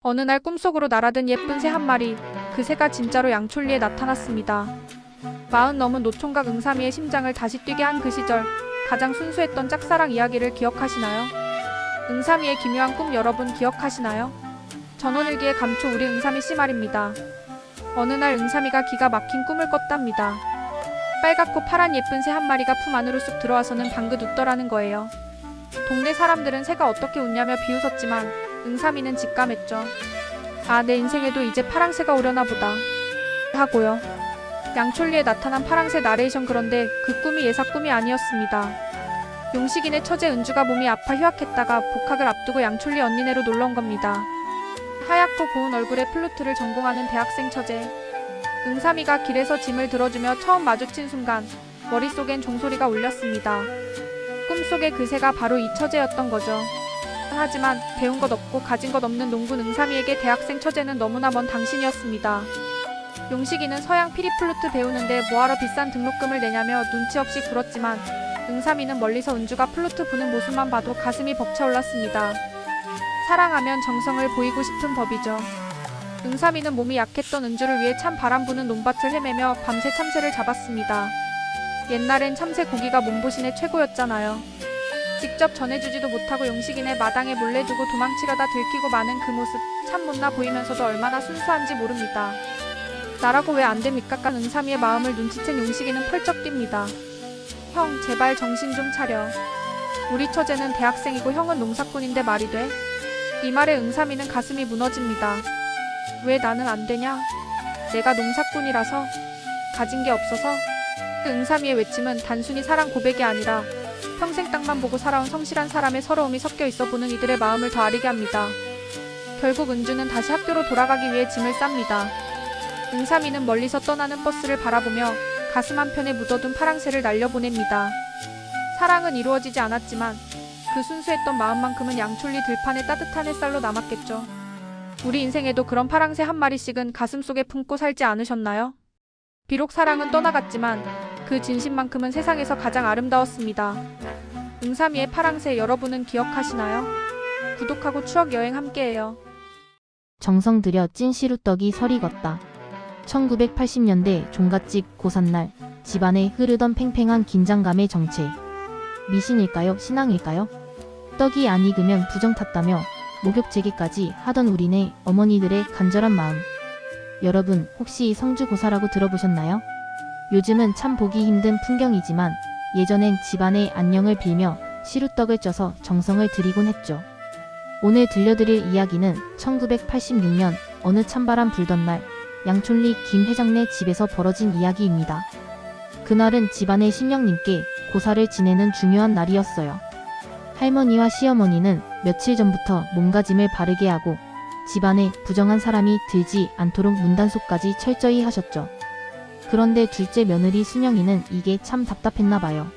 어느 날 꿈속으로 날아든 예쁜 새 한 마리, 그 새가 진짜로 양촌리에 나타났습니다. 마흔 넘은 노총각 응삼이의 심장을 다시 뛰게 한 그 시절, 가장 순수했던 짝사랑 이야기를 기억하시나요? 응삼이의 기묘한 꿈 여러분 기억하시나요? 전원일기의 감초 우리 응삼이 씨 말입니다. 어느 날 응삼이가 기가 막힌 꿈을 꿨답니다. 빨갛고 파란 예쁜 새 한 마리가 품 안으로 쑥 들어와서는 방긋 웃더라는 거예요. 동네 사람들은 새가 어떻게 웃냐며 비웃었지만 응삼이는 직감했죠. 아, 내 인생에도 이제 파랑새가 오려나 보다 하고요. 양촌리에 나타난 파랑새 나레이션. 그런데 그 꿈이 예사 꿈이 아니었습니다. 용식인의 처제 은주가 몸이 아파 휴학했다가 복학을 앞두고 양촌리 언니네로 놀러온 겁니다. 하얗고 고운 얼굴에 플루트를 전공하는 대학생 처제. 응삼이가 길에서 짐을 들어주며 처음 마주친 순간 머릿속엔 종소리가 울렸습니다. 꿈속의 그 새가 바로 이 처제였던 거죠. 하지만 배운 것 없고 가진 것 없는 농군 응삼이에게 대학생 처제는 너무나 먼 당신이었습니다. 용식이는 서양 피리플루트 배우는데 뭐하러 비싼 등록금을 내냐며 눈치 없이 굴었지만 응삼이는 멀리서 은주가 플루트 부는 모습만 봐도 가슴이 벅차올랐습니다. 사랑하면 정성을 보이고 싶은 법이죠. 응삼이는 몸이 약했던 은주를 위해 참 바람 부는 논밭을 헤매며 밤새 참새를 잡았습니다. 옛날엔 참새 고기가 몸보신의 최고였잖아요. 직접 전해주지도 못하고 용식인의 마당에 몰래 두고 도망치려다 들키고 마는 그 모습 참 못나 보이면서도 얼마나 순수한지 모릅니다. 나라고 왜 안됩니까? 깐 응삼이의 마음을 눈치챈 용식이는 펄쩍 뜁니다. 형, 제발 정신 좀 차려. 우리 처제는 대학생이고 형은 농사꾼인데 말이 돼? 이 말에 응삼이는 가슴이 무너집니다. 왜 나는 안 되냐? 내가 농사꾼이라서? 가진 게 없어서? 그 응삼이의 외침은 단순히 사랑 고백이 아니라 평생 땅만 보고 살아온 성실한 사람의 서러움이 섞여 있어 보는 이들의 마음을 더 아리게 합니다. 결국 은주는 다시 학교로 돌아가기 위해 짐을 쌉니다. 응삼이는 멀리서 떠나는 버스를 바라보며 가슴 한편에 묻어둔 파랑새를 날려보냅니다. 사랑은 이루어지지 않았지만 그 순수했던 마음만큼은 양촌리 들판의 따뜻한 햇살로 남았겠죠. 우리 인생에도 그런 파랑새 한 마리씩은 가슴속에 품고 살지 않으셨나요? 비록 사랑은 떠나갔지만 그 진심만큼은 세상에서 가장 아름다웠습니다. 응삼이의 파랑새 여러분은 기억하시나요? 구독하고 추억 여행 함께해요. 정성 들여 찐 시루떡이 설익었다. 1980년대 종갓집 고삿날, 집안에 흐르던 팽팽한 긴장감의 정체. 미신일까요? 신앙일까요? 떡이 안 익으면 부정 탔다며 목욕제기까지 하던 우리네 어머니들의 간절한 마음. 여러분 혹시 성주고사라고 들어보셨나요? 요즘은 참 보기 힘든 풍경이지만 예전엔 집안의 안녕을 빌며 시루떡을 쪄서 정성을 들이곤 했죠. 오늘 들려드릴 이야기는 1986년 어느 찬바람 불던 날 양촌리 김 회장네 집에서 벌어진 이야기입니다. 그날은 집안의 신령님께 고사를 지내는 중요한 날이었어요. 할머니와 시어머니는 며칠 전부터 몸가짐을 바르게 하고 집안에 부정한 사람이 들지 않도록 문단속까지 철저히 하셨죠. 그런데 둘째 며느리 순영이는 이게 참 답답했나 봐요.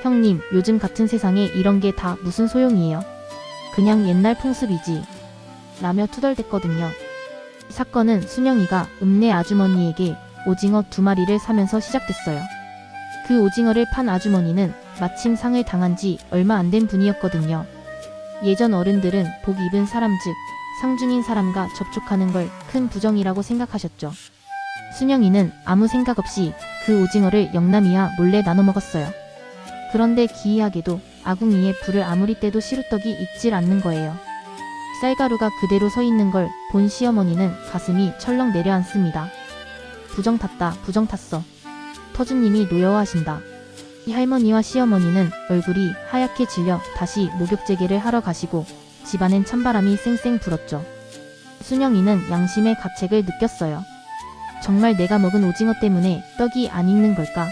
형님, 요즘 같은 세상에 이런 게 다 무슨 소용이에요? 그냥 옛날 풍습이지. 라며 투덜댔거든요. 사건은 순영이가 읍내 아주머니에게 오징어 2마리를 사면서 시작됐어요. 그 오징어를 판 아주머니는 마침 상을 당한 지 얼마 안 된 분이었거든요. 예전 어른들은 복 입은 사람 즉 상중인 사람과 접촉하는 걸 큰 부정이라고 생각하셨죠. 순영이는 아무 생각 없이 그 오징어를 영남이와 몰래 나눠 먹었어요. 그런데 기이하게도 아궁이에 불을 아무리 떼도 시루떡이 익질 않는 거예요. 쌀가루가 그대로 서 있는 걸 본 시어머니는 가슴이 철렁 내려앉습니다. 부정 탔다, 부정 탔어. 터주님이 노여워하신다. 이 할머니와 시어머니는 얼굴이 하얗게 질려 다시 목욕제기를 하러 가시고 집안엔 찬바람이 쌩쌩 불었죠. 순영이는 양심의 가책을 느꼈어요. 정말 내가 먹은 오징어 때문에 떡이 안 익는 걸까?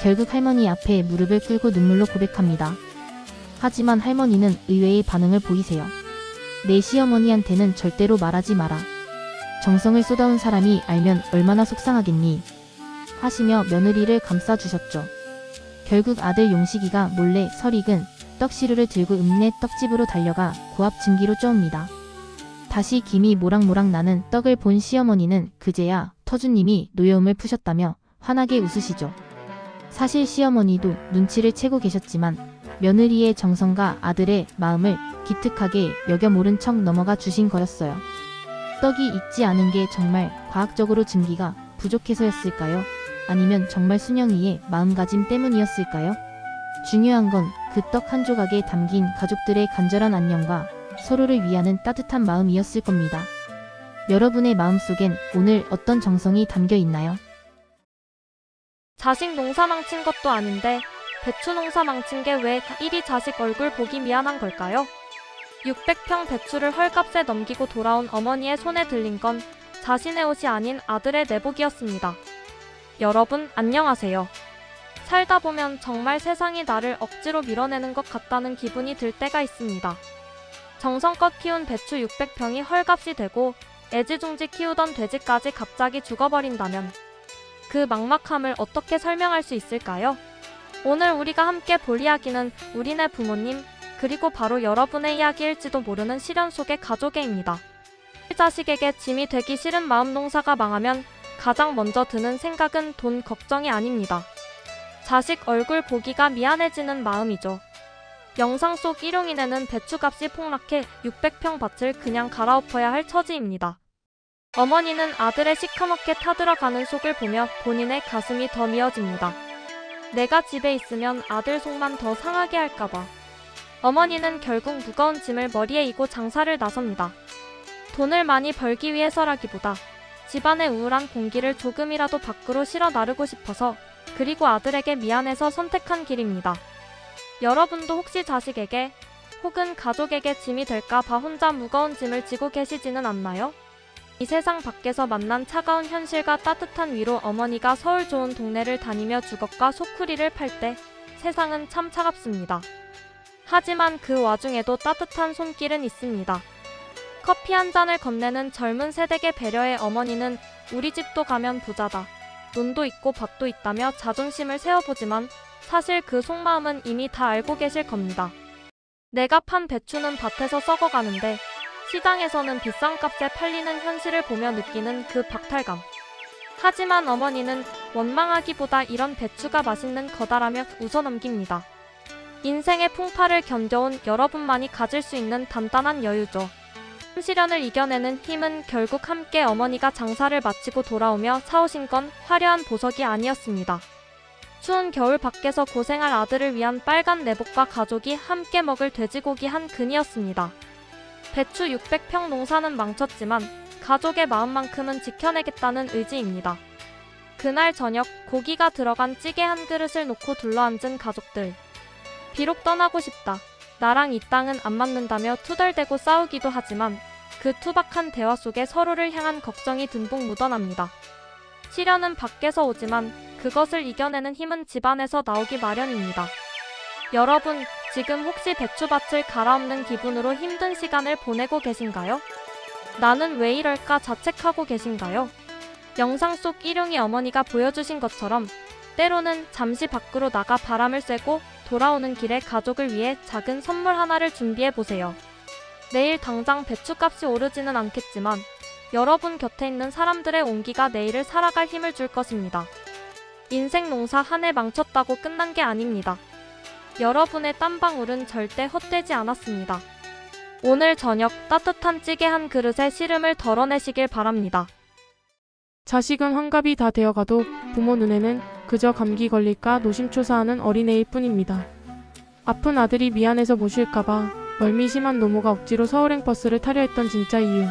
결국 할머니 앞에 무릎을 꿇고 눈물로 고백합니다. 하지만 할머니는 의외의 반응을 보이세요. 내 시어머니한테는 절대로 말하지 마라. 정성을 쏟아온 사람이 알면 얼마나 속상하겠니? 하시며 며느리를 감싸주셨죠. 결국 아들 용식이가 몰래 설익은 떡시루를 들고 읍내 떡집으로 달려가 고압 증기로 쪄옵니다. 다시 김이 모락모락 나는 떡을 본 시어머니는 그제야 터주님이 노여움을 푸셨다며 환하게 웃으시죠. 사실 시어머니도 눈치를 채고 계셨지만 며느리의 정성과 아들의 마음을 기특하게 여겨 모른 척 넘어가 주신 거였어요. 떡이 익지 않은 게 정말 과학적으로 증기가 부족해서였을까요? 아니면 정말 순영이의 마음가짐 때문이었을까요? 중요한 건 그 떡 한 조각에 담긴 가족들의 간절한 안녕과 서로를 위하는 따뜻한 마음이었을 겁니다. 여러분의 마음속엔 오늘 어떤 정성이 담겨 있나요? 자식 농사 망친 것도 아닌데 배추 농사 망친 게 왜 이리 자식 얼굴 보기 미안한 걸까요? 600평 배추를 헐값에 넘기고 돌아온 어머니의 손에 들린 건 자신의 옷이 아닌 아들의 내복이었습니다. 여러분 안녕하세요. 살다 보면 정말 세상이 나를 억지로 밀어내는 것 같다는 기분이 들 때가 있습니다. 정성껏 키운 배추 600평이 헐값이 되고 애지중지 키우던 돼지까지 갑자기 죽어버린다면 그 막막함을 어떻게 설명할 수 있을까요? 오늘 우리가 함께 볼 이야기는 우리네 부모님 그리고 바로 여러분의 이야기일지도 모르는 시련 속의 가족애입니다. 자식에게 짐이 되기 싫은 마음 농사가 망하면 가장 먼저 드는 생각은 돈 걱정이 아닙니다. 자식 얼굴 보기가 미안해지는 마음이죠. 영상 속 일용이네는 배추값이 폭락해 600평 밭을 그냥 갈아엎어야 할 처지입니다. 어머니는 아들의 시커멓게 타들어가는 속을 보며 본인의 가슴이 더 미어집니다. 내가 집에 있으면 아들 속만 더 상하게 할까봐. 어머니는 결국 무거운 짐을 머리에 이고 장사를 나섭니다. 돈을 많이 벌기 위해서라기보다 집안의 우울한 공기를 조금이라도 밖으로 실어 나르고 싶어서 그리고 아들에게 미안해서 선택한 길입니다. 여러분도 혹시 자식에게 혹은 가족에게 짐이 될까봐 혼자 무거운 짐을 지고 계시지는 않나요? 이 세상 밖에서 만난 차가운 현실과 따뜻한 위로 어머니가 서울 좋은 동네를 다니며 주걱과 소쿠리를 팔 때 세상은 참 차갑습니다. 하지만 그 와중에도 따뜻한 손길은 있습니다. 커피 한 잔을 건네는 젊은 세대의 배려에 어머니는 우리 집도 가면 부자다. 논도 있고 밭도 있다며 자존심을 세워보지만 사실 그 속마음은 이미 다 알고 계실 겁니다. 내가 판 배추는 밭에서 썩어가는데 시장에서는 비싼 값에 팔리는 현실을 보며 느끼는 그 박탈감. 하지만 어머니는 원망하기보다 이런 배추가 맛있는 거다라며 웃어넘깁니다. 인생의 풍파를 견뎌온 여러분만이 가질 수 있는 단단한 여유죠. 시련을 이겨내는 힘은 결국 함께 어머니가 장사를 마치고 돌아오며 사오신 건 화려한 보석이 아니었습니다. 추운 겨울 밖에서 고생할 아들을 위한 빨간 내복과 가족이 함께 먹을 돼지고기 한 근이었습니다. 배추 600평 농사는 망쳤지만 가족의 마음만큼은 지켜내겠다는 의지입니다. 그날 저녁 고기가 들어간 찌개 한 그릇을 놓고 둘러앉은 가족들. 비록 떠나고 싶다. 나랑 이 땅은 안 맞는다며 투덜대고 싸우기도 하지만 그 투박한 대화 속에 서로를 향한 걱정이 듬뿍 묻어납니다. 시련은 밖에서 오지만 그것을 이겨내는 힘은 집안에서 나오기 마련입니다. 여러분, 지금 혹시 배추밭을 갈아엎는 기분으로 힘든 시간을 보내고 계신가요? 나는 왜 이럴까 자책하고 계신가요? 영상 속 일용이 어머니가 보여주신 것처럼 때로는 잠시 밖으로 나가 바람을 쐬고 돌아오는 길에 가족을 위해 작은 선물 하나를 준비해보세요. 내일 당장 배추값이 오르지는 않겠지만 여러분 곁에 있는 사람들의 온기가 내일을 살아갈 힘을 줄 것입니다. 인생 농사 한 해 망쳤다고 끝난 게 아닙니다. 여러분의 땀방울은 절대 헛되지 않았습니다. 오늘 저녁 따뜻한 찌개 한 그릇에 시름을 덜어내시길 바랍니다. 자식은 환갑이 다 되어가도 부모 눈에는 그저 감기 걸릴까 노심초사하는 어린애일 뿐입니다. 아픈 아들이 미안해서 모실까봐 멀미 심한 노모가 억지로 서울행 버스를 타려 했던 진짜 이유.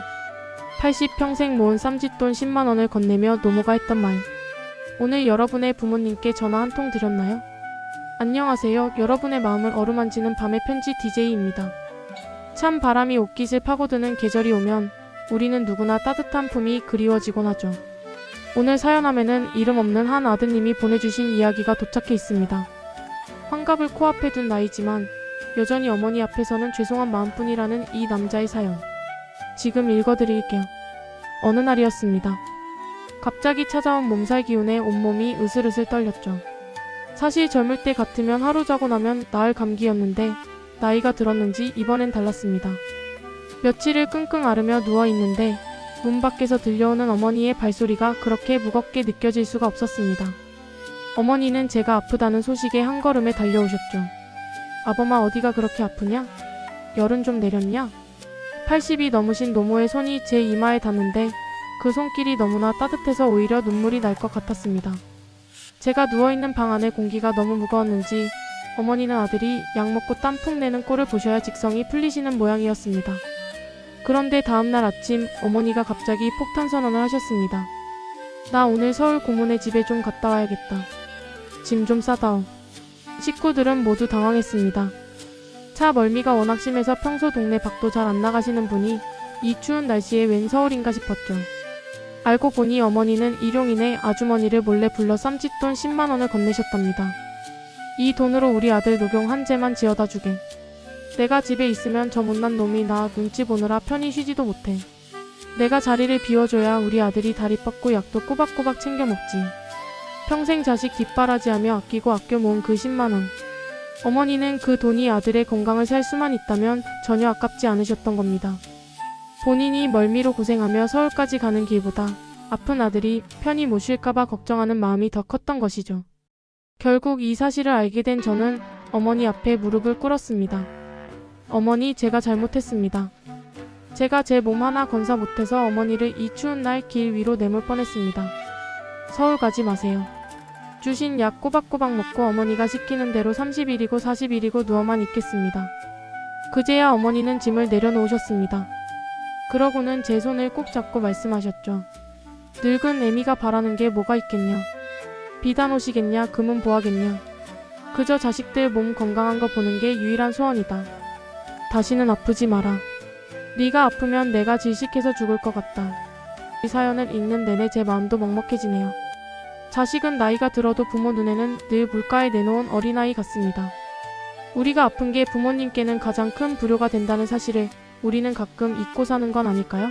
80평생 모은 쌈짓돈 10만 원을 건네며 노모가 했던 말. 오늘 여러분의 부모님께 전화 한 통 드렸나요? 안녕하세요. 여러분의 마음을 어루만지는 밤의 편지 DJ입니다. 찬 바람이 옷깃을 파고드는 계절이 오면 우리는 누구나 따뜻한 품이 그리워지곤 하죠. 오늘 사연함에는 이름 없는 한 아드님이 보내주신 이야기가 도착해 있습니다. 환갑을 코앞에 둔 나이지만 여전히 어머니 앞에서는 죄송한 마음뿐이라는 이 남자의 사연. 지금 읽어드릴게요. 어느 날이었습니다. 갑자기 찾아온 몸살 기운에 온몸이 으슬으슬 떨렸죠. 사실 젊을 때 같으면 하루 자고 나면 나을 감기였는데 나이가 들었는지 이번엔 달랐습니다. 며칠을 끙끙 앓으며 누워있는데 문 밖에서 들려오는 어머니의 발소리가 그렇게 무겁게 느껴질 수가 없었습니다. 어머니는 제가 아프다는 소식에 한 걸음에 달려오셨죠. 아범아 어디가 그렇게 아프냐? 열은 좀 내렸냐? 80이 넘으신 노모의 손이 제 이마에 닿는데 그 손길이 너무나 따뜻해서 오히려 눈물이 날 것 같았습니다. 제가 누워있는 방 안의 공기가 너무 무거웠는지 어머니는 아들이 약 먹고 땀 푹 내는 꼴을 보셔야 직성이 풀리시는 모양이었습니다. 그런데 다음날 아침 어머니가 갑자기 폭탄 선언을 하셨습니다. 나 오늘 서울 고모네 집에 좀 갔다 와야겠다. 짐 좀 싸다오. 식구들은 모두 당황했습니다. 차 멀미가 워낙 심해서 평소 동네 밖도 잘 안 나가시는 분이 이 추운 날씨에 웬 서울인가 싶었죠. 알고 보니 어머니는 일용인의 아주머니를 몰래 불러 쌈짓돈 10만 원을 건네셨답니다. 이 돈으로 우리 아들 녹용 한 재만 지어다 주게. 내가 집에 있으면 저 못난 놈이 나 눈치 보느라 편히 쉬지도 못해. 내가 자리를 비워줘야 우리 아들이 다리 뻗고 약도 꼬박꼬박 챙겨 먹지. 평생 자식 뒷바라지하며 아끼고 아껴 모은 그 10만 원. 어머니는 그 돈이 아들의 건강을 살 수만 있다면 전혀 아깝지 않으셨던 겁니다. 본인이 멀미로 고생하며 서울까지 가는 길보다 아픈 아들이 편히 못 쉴까봐 걱정하는 마음이 더 컸던 것이죠. 결국 이 사실을 알게 된 저는 어머니 앞에 무릎을 꿇었습니다. 어머니, 제가 잘못했습니다. 제가 제 몸 하나 건사 못해서 어머니를 이 추운 날 길 위로 내몰 뻔했습니다. 서울 가지 마세요. 주신 약 꼬박꼬박 먹고 어머니가 시키는 대로 30일이고 40일이고 누워만 있겠습니다. 그제야 어머니는 짐을 내려놓으셨습니다. 그러고는 제 손을 꼭 잡고 말씀하셨죠. 늙은 애미가 바라는 게 뭐가 있겠냐. 비단 옷이겠냐, 금은 보하겠냐. 그저 자식들 몸 건강한 거 보는 게 유일한 소원이다. 다시는 아프지 마라. 네가 아프면 내가 질식해서 죽을 것 같다. 이 사연을 읽는 내내 제 마음도 먹먹해지네요. 자식은 나이가 들어도 부모 눈에는 늘 물가에 내놓은 어린아이 같습니다. 우리가 아픈 게 부모님께는 가장 큰 불효가 된다는 사실을 우리는 가끔 잊고 사는 건 아닐까요?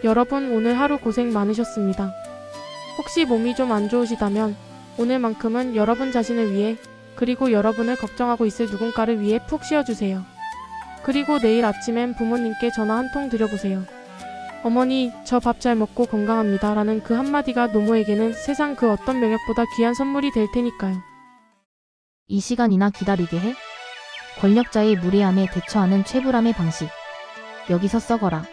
여러분, 오늘 하루 고생 많으셨습니다. 혹시 몸이 좀 안 좋으시다면 오늘만큼은 여러분 자신을 위해, 그리고 여러분을 걱정하고 있을 누군가를 위해 푹 쉬어주세요. 그리고 내일 아침엔 부모님께 전화 한 통 드려보세요. 어머니, 저 밥 잘 먹고 건강합니다 라는 그 한마디가 노모에게는 세상 그 어떤 명약보다 귀한 선물이 될 테니까요. 이 시간이나 기다리게 해? 권력자의 무례함에 대처하는 최불암의 방식. 여기서 썩어라.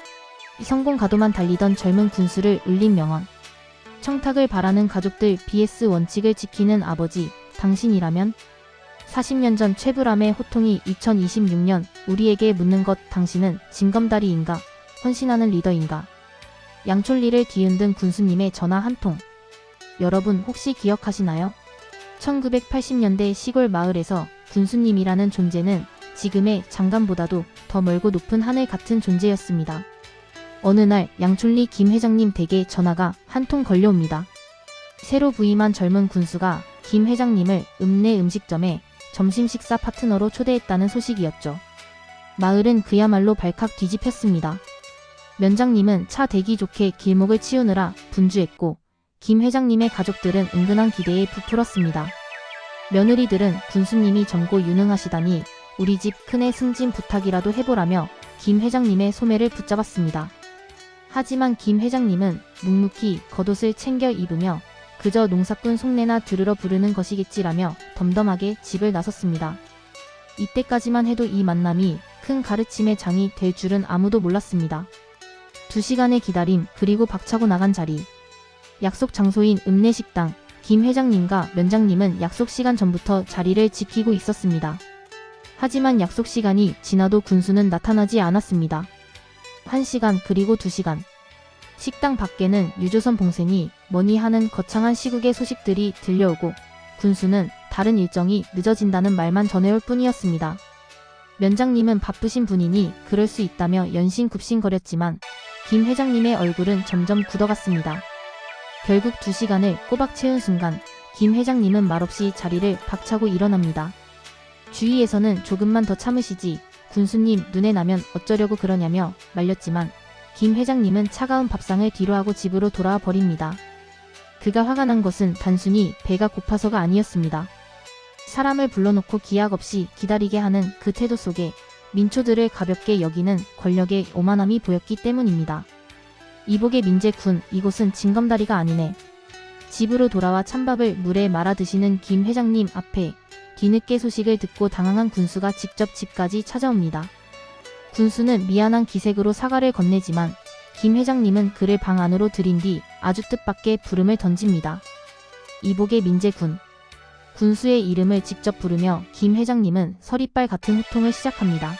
성공 가도만 달리던 젊은 군수를 울린 명언. 청탁을 바라는 가족들 vs 원칙을 지키는 아버지, 당신이라면? 40년 전 최불암의 호통이 2026년 우리에게 묻는 것, 당신은 징검다리인가? 헌신하는 리더인가? 양촌리를 뒤흔든 군수님의 전화 한 통. 여러분 혹시 기억하시나요? 1980년대 시골 마을에서 군수님이라는 존재는 지금의 장관보다도 더 멀고 높은 하늘 같은 존재였습니다. 어느 날 양촌리 김 회장님 댁에 전화가 한 통 걸려옵니다. 새로 부임한 젊은 군수가 김 회장님을 읍내 음식점에 점심 식사 파트너로 초대했다는 소식이었죠. 마을은 그야말로 발칵 뒤집혔습니다. 면장님은 차 대기 좋게 길목을 치우느라 분주했고 김 회장님의 가족들은 은근한 기대에 부풀었습니다. 며느리들은 군수님이 젊고 유능하시다니 우리 집 큰애 승진 부탁이라도 해보라며 김 회장님의 소매를 붙잡았습니다. 하지만 김 회장님은 묵묵히 겉옷을 챙겨 입으며 그저 농사꾼 속내나 들으러 부르는 것이겠지라며 덤덤하게 집을 나섰습니다. 이때까지만 해도 이 만남이 큰 가르침의 장이 될 줄은 아무도 몰랐습니다. 2시간의 기다림, 그리고 박차고 나간 자리. 약속 장소인 읍내식당. 김 회장님과 면장님은 약속 시간 전부터 자리를 지키고 있었습니다. 하지만 약속 시간이 지나도 군수는 나타나지 않았습니다. 1시간, 그리고 2시간. 식당 밖에는 유조선 봉생이 뭐니 하는 거창한 시국의 소식들이 들려오고 군수는 다른 일정이 늦어진다는 말만 전해올 뿐이었습니다. 면장님은 바쁘신 분이니 그럴 수 있다며 연신굽신거렸지만 김 회장님의 얼굴은 점점 굳어갔습니다. 결국 2시간을 꼬박 채운 순간 김 회장님은 말없이 자리를 박차고 일어납니다. 주위에서는 조금만 더 참으시지, 군수님 눈에 나면 어쩌려고 그러냐며 말렸지만 김 회장님은 차가운 밥상을 뒤로하고 집으로 돌아와 버립니다. 그가 화가 난 것은 단순히 배가 고파서가 아니었습니다. 사람을 불러놓고 기약 없이 기다리게 하는 그 태도 속에 민초들을 가볍게 여기는 권력의 오만함이 보였기 때문입니다. 이복의 민재군, 이곳은 징검다리가 아니네. 집으로 돌아와 찬밥을 물에 말아 드시는 김 회장님 앞에 뒤늦게 소식을 듣고 당황한 군수가 직접 집까지 찾아옵니다. 군수는 미안한 기색으로 사과를 건네지만 김 회장님은 그를 방 안으로 들인 뒤 아주 뜻밖의 부름을 던집니다. 이복의 민재군. 군수의 이름을 직접 부르며 김 회장님은 서리빨 같은 호통을 시작합니다.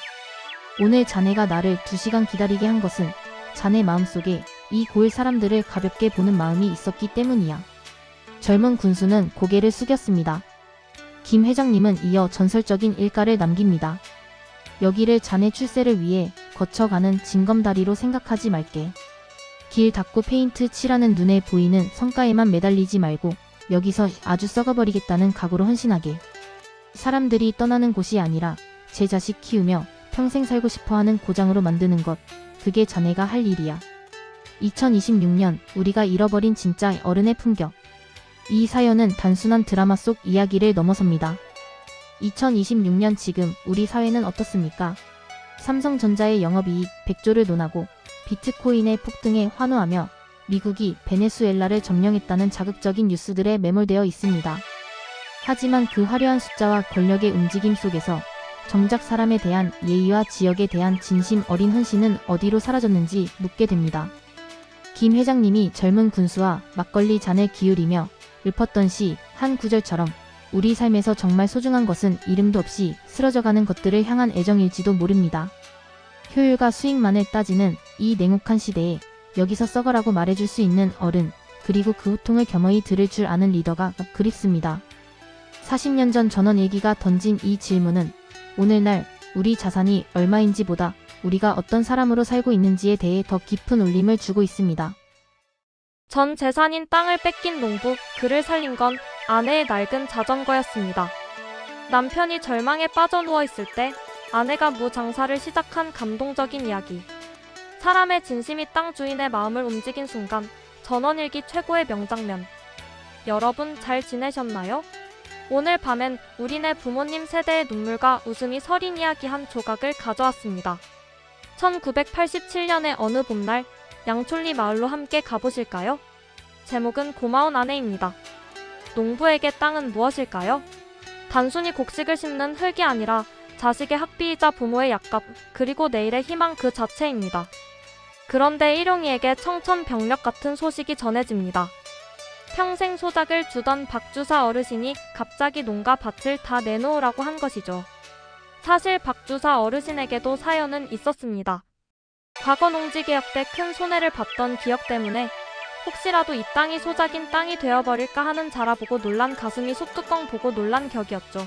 오늘 자네가 나를 2시간 기다리게 한 것은 자네 마음속에 이 고을 사람들을 가볍게 보는 마음이 있었기 때문이야. 젊은 군수는 고개를 숙였습니다. 김 회장님은 이어 전설적인 일가를 남깁니다. 여기를 자네 출세를 위해 거쳐가는 징검다리로 생각하지 말게. 길 닦고 페인트 칠하는 눈에 보이는 성과에만 매달리지 말고 여기서 아주 썩어버리겠다는 각오로 헌신하게. 사람들이 떠나는 곳이 아니라 제 자식 키우며 평생 살고 싶어하는 고장으로 만드는 것. 그게 자네가 할 일이야. 2026년 우리가 잃어버린 진짜 어른의 품격. 이 사연은 단순한 드라마 속 이야기를 넘어섭니다. 2026년 지금 우리 사회는 어떻습니까? 삼성전자의 영업이익 100조를 논하고 비트코인의 폭등에 환호하며 미국이 베네수엘라를 점령했다는 자극적인 뉴스들에 매몰되어 있습니다. 하지만 그 화려한 숫자와 권력의 움직임 속에서 정작 사람에 대한 예의와 지역에 대한 진심 어린 헌신은 어디로 사라졌는지 묻게 됩니다. 김 회장님이 젊은 군수와 막걸리 잔을 기울이며 읊었던 시 한 구절처럼 우리 삶에서 정말 소중한 것은 이름도 없이 쓰러져가는 것들을 향한 애정일지도 모릅니다. 효율과 수익만을 따지는 이 냉혹한 시대에 여기서 썩어라고 말해줄 수 있는 어른, 그리고 그 호통을 겸허히 들을 줄 아는 리더가 그립습니다. 40년 전 전원일기가 던진 이 질문은 오늘날 우리 자산이 얼마인지 보다 우리가 어떤 사람으로 살고 있는지에 대해 더 깊은 울림을 주고 있습니다. 전 재산인 땅을 뺏긴 농부, 그를 살린 건 아내의 낡은 자전거였습니다. 남편이 절망에 빠져 누워있을 때 아내가 무장사를 시작한 감동적인 이야기. 사람의 진심이 땅 주인의 마음을 움직인 순간, 전원일기 최고의 명장면. 여러분 잘 지내셨나요? 오늘 밤엔 우리네 부모님 세대의 눈물과 웃음이 서린 이야기 한 조각을 가져왔습니다. 1987년의 어느 봄날, 양촌리 마을로 함께 가보실까요? 제목은 고마운 아내입니다. 농부에게 땅은 무엇일까요? 단순히 곡식을 심는 흙이 아니라 자식의 학비이자 부모의 약값, 그리고 내일의 희망 그 자체입니다. 그런데 일용이에게 청천벽력 같은 소식이 전해집니다. 평생 소작을 주던 박주사 어르신이 갑자기 농가 밭을 다 내놓으라고 한 것이죠. 사실 박주사 어르신에게도 사연은 있었습니다. 과거 농지개혁 때 큰 손해를 봤던 기억 때문에 혹시라도 이 땅이 소작인 땅이 되어버릴까 하는 자라보고 놀란 가슴이 소뚜껑 보고 놀란 격이었죠.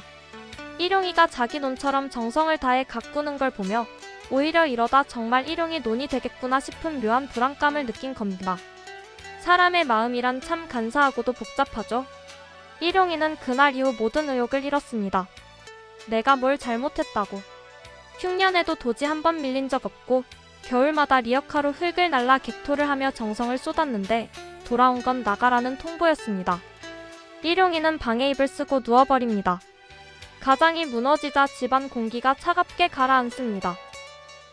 일용이가 자기 논처럼 정성을 다해 가꾸는 걸 보며 오히려 이러다 정말 일용이 논이 되겠구나 싶은 묘한 불안감을 느낀 겁니다. 사람의 마음이란 참 간사하고도 복잡하죠. 일용이는 그날 이후 모든 의욕을 잃었습니다. 내가 뭘 잘못했다고. 흉년에도 도지 한 번 밀린 적 없고 겨울마다 리어카로 흙을 날라 객토를 하며 정성을 쏟았는데 돌아온 건 나가라는 통보였습니다. 일용이는 방에 입을 쓰고 누워버립니다. 가장이 무너지자 집안 공기가 차갑게 가라앉습니다.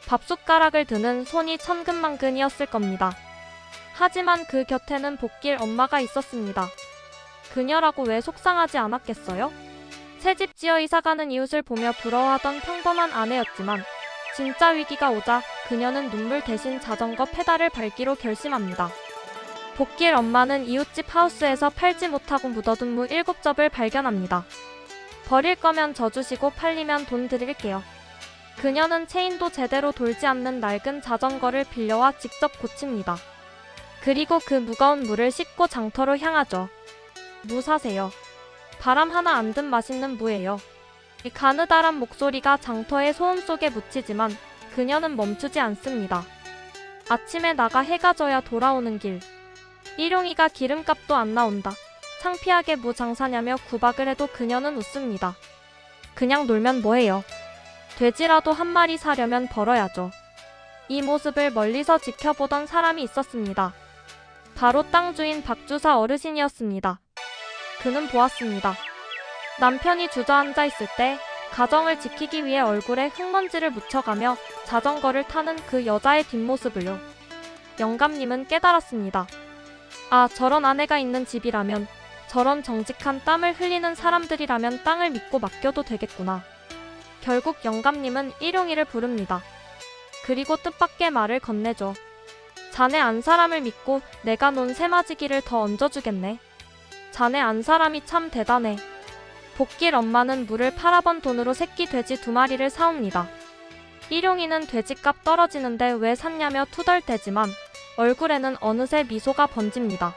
밥숟가락을 드는 손이 천근만근이었을 겁니다. 하지만 그 곁에는 복길 엄마가 있었습니다. 그녀라고 왜 속상하지 않았겠어요? 새집 지어 이사가는 이웃을 보며 부러워하던 평범한 아내였지만 진짜 위기가 오자 그녀는 눈물 대신 자전거 페달을 밟기로 결심합니다. 복길 엄마는 이웃집 하우스에서 팔지 못하고 묻어둔 무 7접을 발견합니다. 버릴 거면 저 주시고 팔리면 돈 드릴게요. 그녀는 체인도 제대로 돌지 않는 낡은 자전거를 빌려와 직접 고칩니다. 그리고 그 무거운 무를 싣고 장터로 향하죠. 무 사세요. 바람 하나 안 든 맛있는 무예요. 가느다란 목소리가 장터의 소음 속에 묻히지만 그녀는 멈추지 않습니다. 아침에 나가 해가 져야 돌아오는 길. 일용이가 기름값도 안 나온다. 창피하게 무 장사냐며 구박을 해도 그녀는 웃습니다. 그냥 놀면 뭐해요. 돼지라도 한 마리 사려면 벌어야죠. 이 모습을 멀리서 지켜보던 사람이 있었습니다. 바로 땅 주인 박주사 어르신이었습니다. 그는 보았습니다. 남편이 주저앉아 있을 때 가정을 지키기 위해 얼굴에 흙먼지를 묻혀가며 자전거를 타는 그 여자의 뒷모습을요. 영감님은 깨달았습니다. 아, 저런 아내가 있는 집이라면, 저런 정직한 땀을 흘리는 사람들이라면 땅을 믿고 맡겨도 되겠구나. 결국 영감님은 일용이를 부릅니다. 그리고 뜻밖의 말을 건네줘. 자네 안 사람을 믿고 내가 논 새맞이기를 더 얹어주겠네. 자네 안 사람이 참 대단해. 복길 엄마는 물을 팔아번 돈으로 새끼 돼지 2마리를 사옵니다. 일용이는 돼지값 떨어지는데 왜 샀냐며 투덜대지만 얼굴에는 어느새 미소가 번집니다.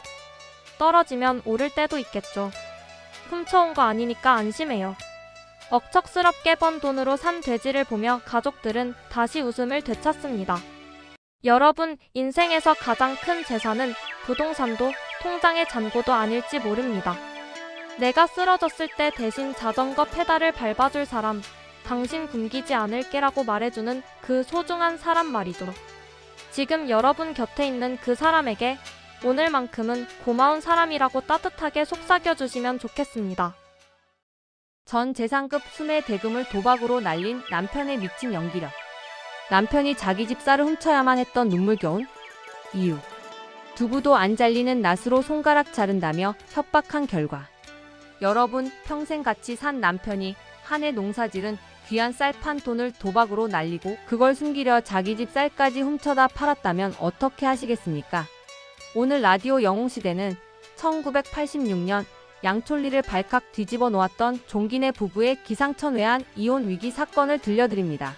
떨어지면 오를 때도 있겠죠. 훔쳐온 거 아니니까 안심해요. 억척스럽게 번 돈으로 산 돼지를 보며 가족들은 다시 웃음을 되찾습니다. 여러분, 인생에서 가장 큰 재산은 부동산도 통장의 잔고도 아닐지 모릅니다. 내가 쓰러졌을 때 대신 자전거 페달을 밟아줄 사람, 당신 굶기지 않을게라고 말해주는 그 소중한 사람 말이죠. 지금 여러분 곁에 있는 그 사람에게 오늘만큼은 고마운 사람이라고 따뜻하게 속삭여주시면 좋겠습니다. 전 재산급 수매 대금을 도박으로 날린 남편의 미친 연기력. 남편이 자기 집 쌀을 훔쳐야만 했던 눈물겨운 이유. 두부도 안 잘리는 낫으로 손가락 자른다며 협박한 결과. 여러분, 평생 같이 산 남편이 한 해 농사지른 귀한 쌀 판 돈을 도박으로 날리고 그걸 숨기려 자기 집 쌀까지 훔쳐다 팔았다면 어떻게 하시겠습니까? 오늘 라디오 영웅시대는 1986년 양촌리를 발칵 뒤집어 놓았던 종기네 부부의 기상천외한 이혼 위기 사건을 들려드립니다.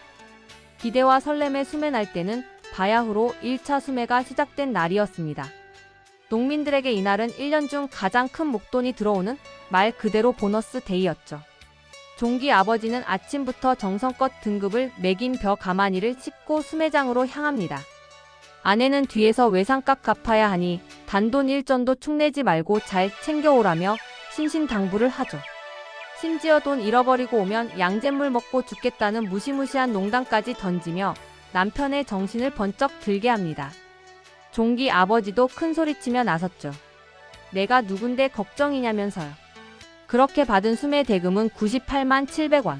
기대와 설렘의 수매 날때는 바야흐로 1차 수매가 시작된 날이었습니다. 농민들에게 이날은 1년 중 가장 큰 목돈이 들어오는 말 그대로 보너스 데이였죠. 종기 아버지는 아침부터 정성껏 등급을 매긴 벼 가마니를 싣고 수매장으로 향합니다. 아내는 뒤에서 외상값 갚아야 하니 단돈 1전도 축내지 말고 잘 챙겨오라며 신신당부를 하죠. 심지어 돈 잃어버리고 오면 양잿물 먹고 죽겠다는 무시무시한 농담까지 던지며 남편의 정신을 번쩍 들게 합니다. 종기 아버지도 큰 소리치며 나섰죠. 내가 누군데 걱정이냐면서요. 그렇게 받은 수매 대금은 98만 700원.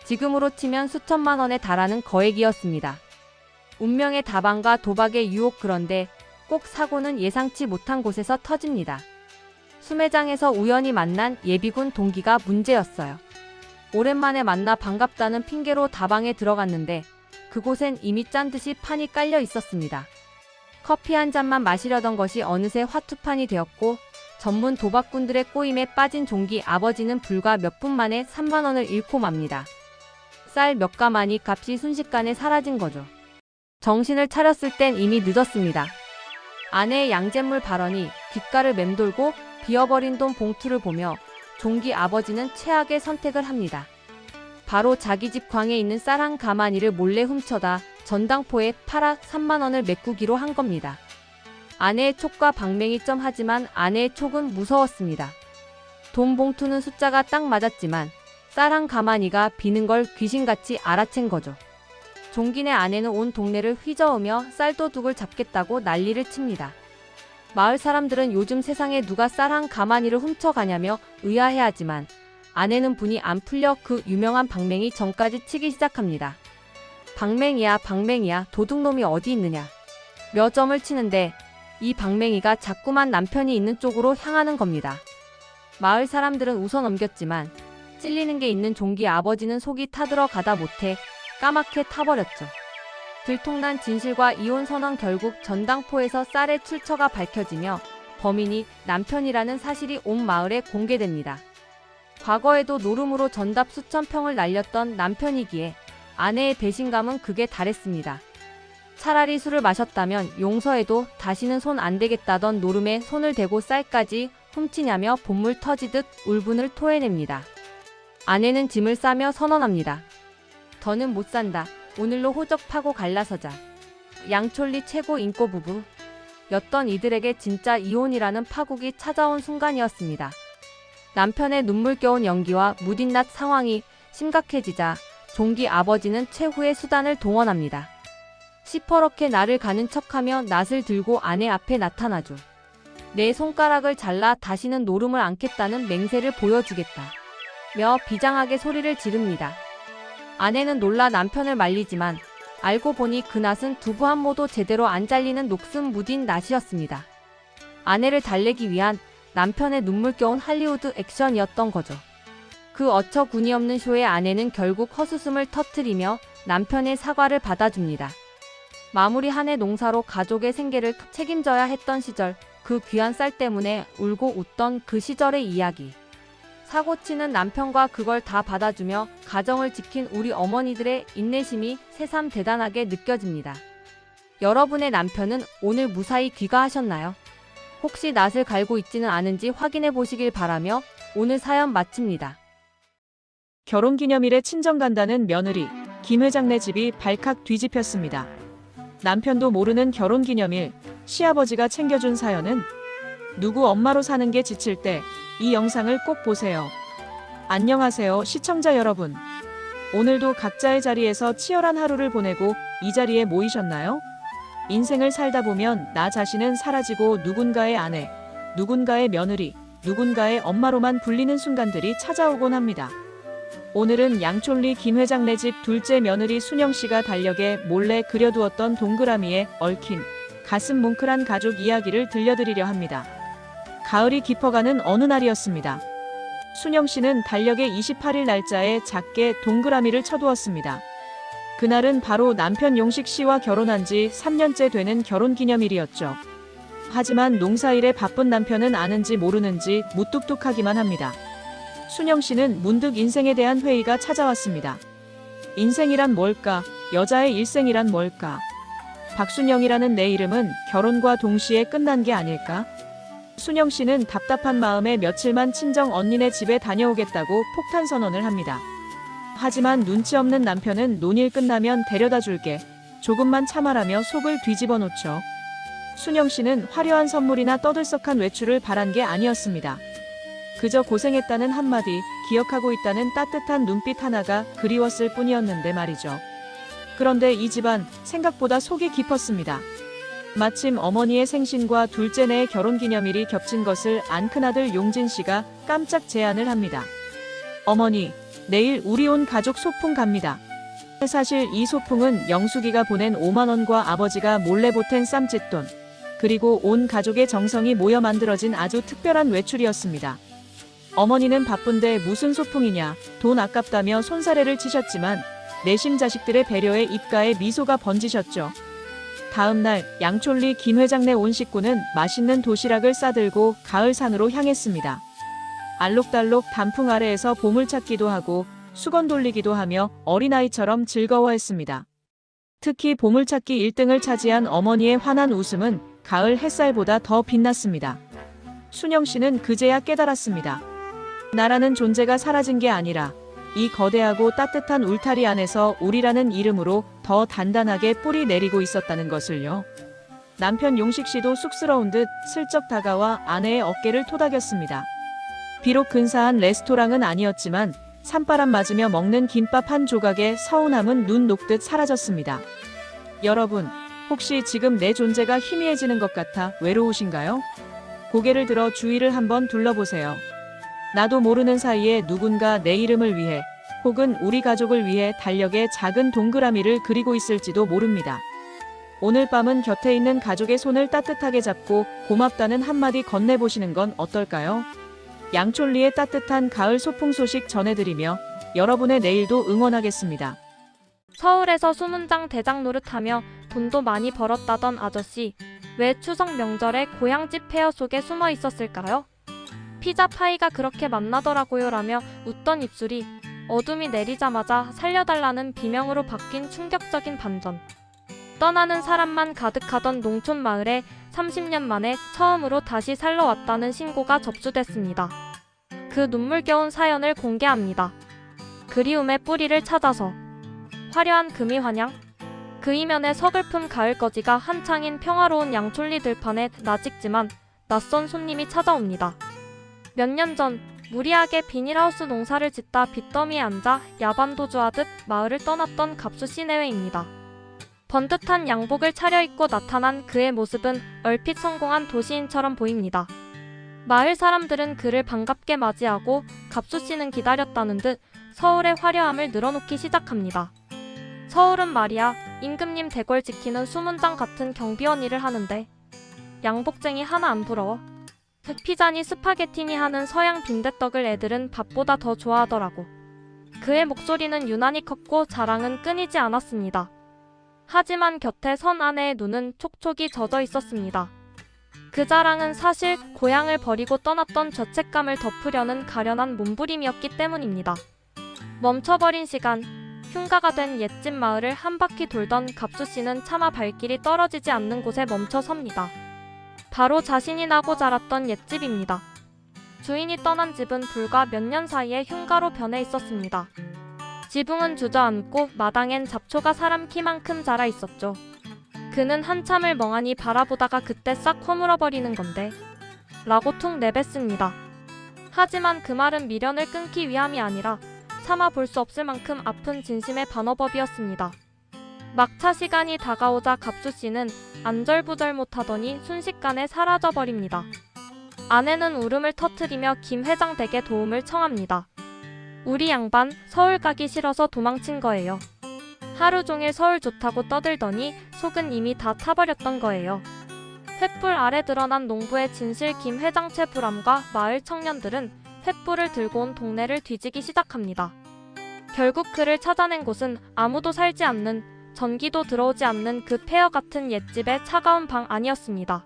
지금으로 치면 수천만 원에 달하는 거액이었습니다. 운명의 다방과 도박의 유혹, 그런데 꼭 사고는 예상치 못한 곳에서 터집니다. 수매장에서 우연히 만난 예비군 동기가 문제였어요. 오랜만에 만나 반갑다는 핑계로 다방에 들어갔는데 그곳엔 이미 짠 듯이 판이 깔려 있었습니다. 커피 한 잔만 마시려던 것이 어느새 화투판이 되었고 전문 도박꾼들의 꼬임에 빠진 종기 아버지는 불과 몇 분 만에 3만 원을 잃고 맙니다. 쌀 몇 가마니 값이 순식간에 사라진 거죠. 정신을 차렸을 땐 이미 늦었습니다. 아내의 양잿물 발언이 귓가를 맴돌고 비어버린 돈 봉투를 보며 종기 아버지는 최악의 선택을 합니다. 바로 자기 집 광에 있는 쌀 한 가마니를 몰래 훔쳐다 전당포에 팔아 3만 원을 메꾸기로 한 겁니다. 아내의 촉과 방맹이점, 하지만 아내의 촉은 무서웠습니다. 돈 봉투는 숫자가 딱 맞았지만 쌀 한 가마니가 비는 걸 귀신같이 알아챈 거죠. 종기네 아내는 온 동네를 휘저으며 쌀도둑을 잡겠다고 난리를 칩니다. 마을 사람들은 요즘 세상에 누가 쌀 한 가마니를 훔쳐가냐며 의아해하지만 아내는 분이 안 풀려 그 유명한 방맹이 전까지 치기 시작합니다. 방맹이야 방맹이야, 도둑놈이 어디 있느냐. 몇 점을 치는데 이 방맹이가 자꾸만 남편이 있는 쪽으로 향하는 겁니다. 마을 사람들은 웃어 넘겼지만 찔리는 게 있는 종기 아버지는 속이 타들어가다 못해 까맣게 타버렸죠. 들통난 진실과 이혼 선언, 결국 전당포에서 쌀의 출처가 밝혀지며 범인이 남편이라는 사실이 온 마을에 공개됩니다. 과거에도 노름으로 전답 수천 평을 날렸던 남편이기에 아내의 배신감은 극에 달했습니다. 차라리 술을 마셨다면 용서해도 다시는 손 안 대겠다던 노름에 손을 대고 쌀까지 훔치냐며 본물 터지듯 울분을 토해냅니다. 아내는 짐을 싸며 선언합니다. 더는 못 산다. 오늘로 호적 파고 갈라서자. 양촌리 최고 인꼬 부부 였던 이들에게 진짜 이혼이라는 파국이 찾아온 순간이었습니다. 남편의 눈물겨운 연기와 무딘 낫 상황이 심각해지자 종기 아버지는 최후의 수단을 동원합니다. 시퍼렇게 나를 가는 척하며 낫을 들고 아내 앞에 나타나죠. 내 손가락을 잘라 다시는 노름을 않겠다는 맹세를 보여주겠다 며 비장하게 소리를 지릅니다. 아내는 놀라 남편을 말리지만 알고 보니 그 낫은 두부 한 모도 제대로 안 잘리는 녹슨 무딘 낫이었습니다. 아내를 달래기 위한 남편의 눈물겨운 할리우드 액션이었던 거죠. 그 어처구니 없는 쇼에 아내는 결국 헛웃음을 터뜨리며 남편의 사과를 받아줍니다. 마무리 한 해 농사로 가족의 생계를 책임져야 했던 시절, 그 귀한 쌀 때문에 울고 웃던 그 시절의 이야기. 사고치는 남편과 그걸 다 받아주며 가정을 지킨 우리 어머니들의 인내심이 새삼 대단하게 느껴집니다. 여러분의 남편은 오늘 무사히 귀가하셨나요? 혹시 낯을 갈고 있지는 않은지 확인해 보시길 바라며 오늘 사연 마칩니다. 결혼기념일에 친정 간다는 며느리, 김 회장네 집이 발칵 뒤집혔습니다. 남편도 모르는 결혼기념일, 시아버지가 챙겨준 사연은 누구 엄마로 사는 게 지칠 때 이 영상을 꼭 보세요. 안녕하세요, 시청자 여러분. 오늘도 각자의 자리에서 치열한 하루를 보내고 이 자리에 모이셨나요? 인생을 살다 보면 나 자신은 사라지고 누군가의 아내, 누군가의 며느리, 누군가의 엄마로만 불리는 순간들이 찾아오곤 합니다. 오늘은 양촌리 김 회장네 집 둘째 며느리 순영씨가 달력에 몰래 그려두었던 동그라미에 얽힌 가슴 뭉클한 가족 이야기를 들려드리려 합니다. 가을이 깊어가는 어느 날이었습니다. 순영씨는 달력의 28일 날짜에 작게 동그라미를 쳐두었습니다. 그날은 바로 남편 용식씨와 결혼한 지 3년째 되는 결혼기념일이었죠. 하지만 농사일에 바쁜 남편은 아는지 모르는지 무뚝뚝하기만 합니다. 순영씨는 문득 인생에 대한 회의가 찾아왔습니다. 인생이란 뭘까? 여자의 일생이란 뭘까? 박순영이라는 내 이름은 결혼과 동시에 끝난 게 아닐까? 순영씨는 답답한 마음에 며칠만 친정 언니네 집에 다녀오겠다고 폭탄 선언을 합니다. 하지만 눈치 없는 남편은 논일 끝나면 데려다 줄게. 조금만 참아라며 속을 뒤집어 놓죠. 순영씨는 화려한 선물이나 떠들썩한 외출을 바란 게 아니었습니다. 그저 고생했다는 한마디, 기억하고 있다는 따뜻한 눈빛 하나가 그리웠을 뿐이었는데 말이죠. 그런데 이 집안 생각보다 속이 깊었습니다. 마침 어머니의 생신과 둘째네의 결혼기념일이 겹친 것을 안 큰아들 용진씨가 깜짝 제안을 합니다. 어머니, 내일 우리 온 가족 소풍 갑니다. 사실 이 소풍은 영숙이가 보낸 5만 원과 아버지가 몰래 보탠 쌈짓돈, 그리고 온 가족의 정성이 모여 만들어진 아주 특별한 외출이었습니다. 어머니는 바쁜데 무슨 소풍이냐, 돈 아깝다며 손사래를 치셨지만 내심 자식들의 배려에 입가에 미소가 번지셨죠. 다음 날 양촌리 김 회장네 온 식구는 맛있는 도시락을 싸들고 가을산으로 향했습니다. 알록달록 단풍 아래에서 보물 찾기도 하고 수건 돌리기도 하며 어린아이처럼 즐거워했습니다. 특히 보물찾기 1등을 차지한 어머니의 환한 웃음은 가을 햇살보다 더 빛났습니다. 순영씨는 그제야 깨달았습니다. 나라는 존재가 사라진 게 아니라 이 거대하고 따뜻한 울타리 안에서 우리라는 이름으로 더 단단하게 뿌리 내리고 있었다는 것을요. 남편 용식씨도 쑥스러운 듯 슬쩍 다가와 아내의 어깨를 토닥였습니다. 비록 근사한 레스토랑은 아니었지만 산바람 맞으며 먹는 김밥 한 조각에 서운함은 눈 녹듯 사라졌습니다. 여러분, 혹시 지금 내 존재가 희미해지는 것 같아 외로우신가요? 고개를 들어 주위를 한번 둘러보세요. 나도 모르는 사이에 누군가 내 이름을 위해 혹은 우리 가족을 위해 달력에 작은 동그라미를 그리고 있을지도 모릅니다. 오늘 밤은 곁에 있는 가족의 손을 따뜻하게 잡고 고맙다는 한마디 건네보시는 건 어떨까요? 양촌리의 따뜻한 가을 소풍 소식 전해드리며 여러분의 내일도 응원하겠습니다. 서울에서 수문장 대장 노릇하며 돈도 많이 벌었다던 아저씨, 왜 추석 명절에 고향집 폐허 속에 숨어 있었을까요? 피자 파이가 그렇게 맛나더라고요 라며 웃던 입술이 어둠이 내리자마자 살려달라는 비명으로 바뀐 충격적인 반전. 떠나는 사람만 가득하던 농촌 마을에 30년 만에 처음으로 다시 살러 왔다는 신고가 접수됐습니다. 그 눈물겨운 사연을 공개합니다. 그리움의 뿌리를 찾아서. 화려한 금이 환영. 그 이면에 서글픈 가을거지가 한창인 평화로운 양촌리 들판에 낯익지만 낯선 손님이 찾아옵니다. 몇 년 전 무리하게 비닐하우스 농사를 짓다 빚더미에 앉아 야반도주하듯 마을을 떠났던 갑수 시내외입니다. 번듯한 양복을 차려입고 나타난 그의 모습은 얼핏 성공한 도시인처럼 보입니다. 마을 사람들은 그를 반갑게 맞이하고 갑수 씨는 기다렸다는 듯 서울의 화려함을 늘어놓기 시작합니다. 서울은 말이야 임금님 대궐 지키는 수문장 같은 경비원 일을 하는데 양복쟁이 하나 안 부러워? 피자니 스파게티니 하는 서양 빈대떡을 애들은 밥보다 더 좋아하더라고. 그의 목소리는 유난히 컸고 자랑은 끊이지 않았습니다. 하지만 곁에 선 아내의 눈은 촉촉이 젖어 있었습니다. 그 자랑은 사실 고향을 버리고 떠났던 죄책감을 덮으려는 가련한 몸부림이었기 때문입니다. 멈춰버린 시간, 흉가가 된 옛집 마을을 한 바퀴 돌던 갑수 씨는 차마 발길이 떨어지지 않는 곳에 멈춰 섭니다. 바로 자신이 나고 자랐던 옛집입니다. 주인이 떠난 집은 불과 몇 년 사이에 흉가로 변해 있었습니다. 지붕은 주저앉고 마당엔 잡초가 사람 키만큼 자라 있었죠. 그는 한참을 멍하니 바라보다가 그때 싹 허물어버리는 건데 라고 툭 내뱉습니다. 하지만 그 말은 미련을 끊기 위함이 아니라 차마 볼 수 없을 만큼 아픈 진심의 반어법이었습니다. 막차 시간이 다가오자 갑수 씨는 안절부절 못하더니 순식간에 사라져버립니다. 아내는 울음을 터뜨리며 김 회장 댁에 도움을 청합니다. 우리 양반 서울 가기 싫어서 도망친 거예요. 하루 종일 서울 좋다고 떠들더니 속은 이미 다 타버렸던 거예요. 횃불 아래 드러난 농부의 진실 김 회장 채불암과 마을 청년들은 횃불을 들고 온 동네를 뒤지기 시작합니다. 결국 그를 찾아낸 곳은 아무도 살지 않는, 전기도 들어오지 않는 그 폐허 같은 옛집의 차가운 방 안이었습니다.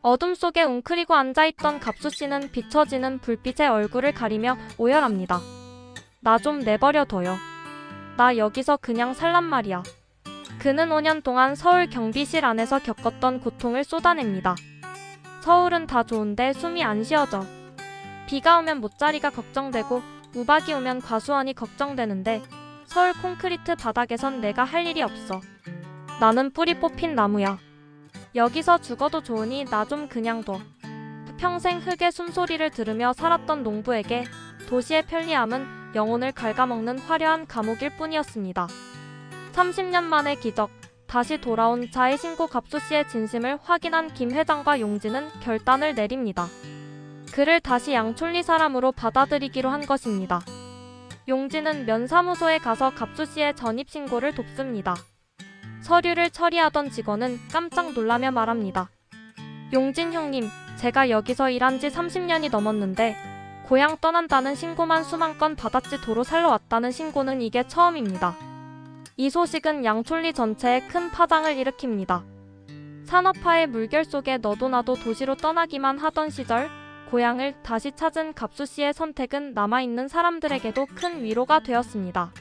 어둠 속에 웅크리고 앉아있던 갑수 씨는 비춰지는 불빛에 얼굴을 가리며 오열합니다. 나 좀 내버려둬요. 나 여기서 그냥 살란 말이야. 그는 5년 동안 서울 경비실 안에서 겪었던 고통을 쏟아냅니다. 서울은 다 좋은데 숨이 안 쉬어져. 비가 오면 못자리가 걱정되고 우박이 오면 과수원이 걱정되는데 서울 콘크리트 바닥에선 내가 할 일이 없어. 나는 뿌리 뽑힌 나무야. 여기서 죽어도 좋으니 나 좀 그냥 둬. 평생 흙의 숨소리를 들으며 살았던 농부에게 도시의 편리함은 영혼을 갉아먹는 화려한 감옥일 뿐이었습니다. 30년 만의 기적, 다시 돌아온 자해 신고 갑수 씨의 진심을 확인한 김 회장과 용진은 결단을 내립니다. 그를 다시 양촌리 사람으로 받아들이기로 한 것입니다. 용진은 면사무소에 가서 갑수 씨의 전입신고를 돕습니다. 서류를 처리하던 직원은 깜짝 놀라며 말합니다. 용진 형님, 제가 여기서 일한 지 30년이 넘었는데 고향 떠난다는 신고만 수만 건 받았지 도로 살러 왔다는 신고는 이게 처음입니다. 이 소식은 양촌리 전체에 큰 파장을 일으킵니다. 산업화의 물결 속에 너도 나도 도시로 떠나기만 하던 시절, 고향을 다시 찾은 갑수 씨의 선택은 남아있는 사람들에게도 큰 위로가 되었습니다.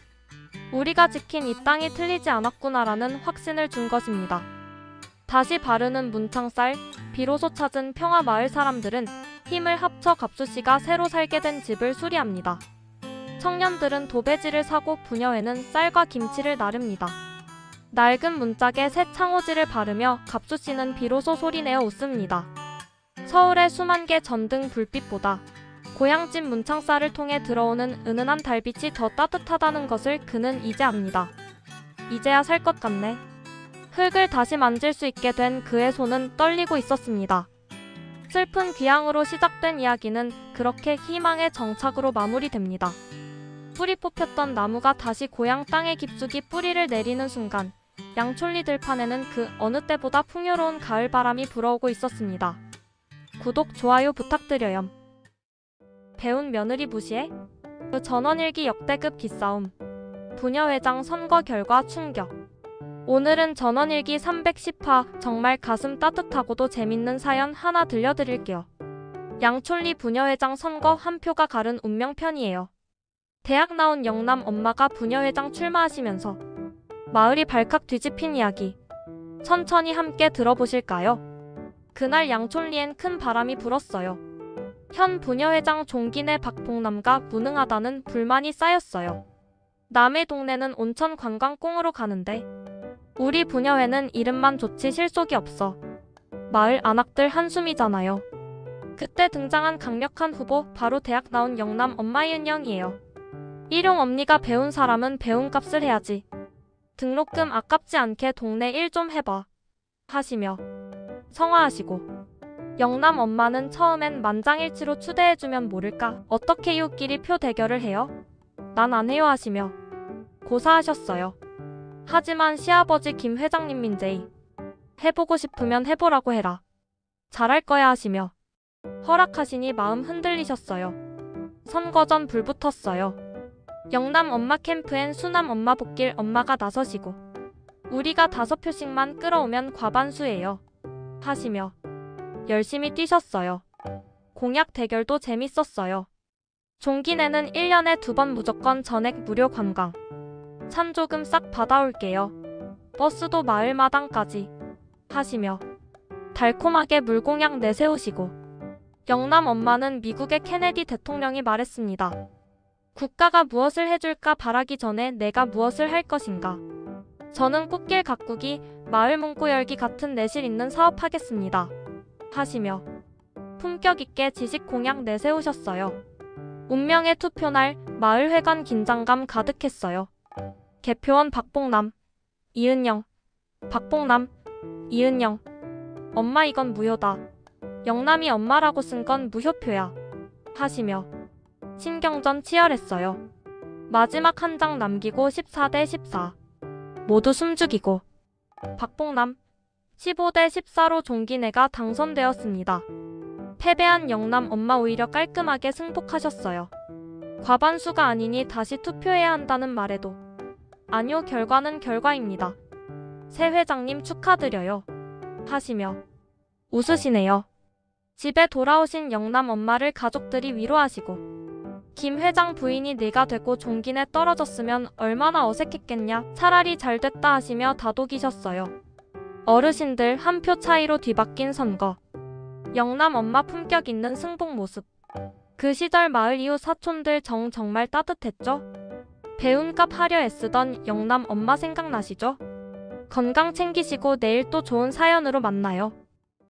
우리가 지킨 이 땅이 틀리지 않았구나라는 확신을 준 것입니다. 다시 바르는 문창살, 비로소 찾은 평화마을 사람들은 힘을 합쳐 갑수 씨가 새로 살게 된 집을 수리합니다. 청년들은 도배지를 사고 부녀회는 쌀과 김치를 나릅니다. 낡은 문짝에 새 창호지를 바르며 갑수 씨는 비로소 소리내어 웃습니다. 서울의 수만 개 전등 불빛보다 고향집 문창살을 통해 들어오는 은은한 달빛이 더 따뜻하다는 것을 그는 이제 압니다. 이제야 살 것 같네. 흙을 다시 만질 수 있게 된 그의 손은 떨리고 있었습니다. 슬픈 귀향으로 시작된 이야기는 그렇게 희망의 정착으로 마무리됩니다. 뿌리 뽑혔던 나무가 다시 고향 땅에 깊숙이 뿌리를 내리는 순간 양촌리 들판에는 그 어느 때보다 풍요로운 가을 바람이 불어오고 있었습니다. 구독, 좋아요 부탁드려요. 배운 며느리 무시해? 그 전원일기 역대급 기싸움. 부녀회장 선거 결과 충격. 오늘은 전원일기 310화 정말 가슴 따뜻하고도 재밌는 사연 하나 들려드릴게요. 양촌리 부녀회장 선거 한 표가 가른 운명편이에요. 대학 나온 영남 엄마가 부녀회장 출마하시면서 마을이 발칵 뒤집힌 이야기. 천천히 함께 들어보실까요? 그날 양촌리엔 큰 바람이 불었어요. 현 부녀회장 종기내 박봉남과 무능하다는 불만이 쌓였어요. 남의 동네는 온천 관광공으로 가는데 우리 부녀회는 이름만 좋지 실속이 없어. 마을 안악들 한숨이잖아요. 그때 등장한 강력한 후보 바로 대학 나온 영남 엄마 이은영이에요. 일용 언니가 배운 사람은 배운 값을 해야지. 등록금 아깝지 않게 동네 일 좀 해봐. 하시며 성화하시고 영남 엄마는 처음엔 만장일치로 추대해주면 모를까 어떻게 이웃끼리 표 대결을 해요? 난 안 해요 하시며 고사하셨어요. 하지만 시아버지 김 회장님 민재이 해보고 싶으면 해보라고 해라. 잘할 거야 하시며 허락하시니 마음 흔들리셨어요. 선거 전 불 붙었어요. 영남 엄마 캠프엔 수남 엄마 복길 엄마가 나서시고 우리가 5표씩만 끌어오면 과반수예요. 하시며 열심히 뛰셨어요. 공약 대결도 재밌었어요. 종기내는 1년에 2번 무조건 전액 무료 관광. 찬조금 싹 받아올게요. 버스도 마을마당까지. 하시며 달콤하게 물공약 내세우시고 영남 엄마는 미국의 케네디 대통령이 말했습니다. 국가가 무엇을 해줄까 바라기 전에 내가 무엇을 할 것인가. 저는 꽃길 가꾸기, 마을 문구 열기 같은 내실 있는 사업하겠습니다. 하시며 품격 있게 지식 공약 내세우셨어요. 운명의 투표날 마을회관 긴장감 가득했어요. 개표원 박봉남, 이은영, 박봉남, 이은영. 엄마 이건 무효다. 영남이 엄마라고 쓴 건 무효표야. 하시며 신경전 치열했어요. 마지막 한 장 남기고 14대 14. 모두 숨죽이고 박봉남 15대 14로 종기내가 당선되었습니다. 패배한 영남 엄마 오히려 깔끔하게 승복하셨어요. 과반수가 아니니 다시 투표해야 한다는 말에도 아니요, 결과는 결과입니다. 새 회장님 축하드려요. 하시며 웃으시네요. 집에 돌아오신 영남 엄마를 가족들이 위로하시고 김 회장 부인이 네가 되고 종기내 떨어졌으면 얼마나 어색했겠냐, 차라리 잘 됐다 하시며 다독이셨어요. 어르신들 한 표 차이로 뒤바뀐 선거. 영남 엄마 품격 있는 승복 모습. 그 시절 마을 이웃 사촌들 정말 따뜻했죠? 배운값 하려 애쓰던 영남 엄마 생각나시죠? 건강 챙기시고 내일 또 좋은 사연으로 만나요.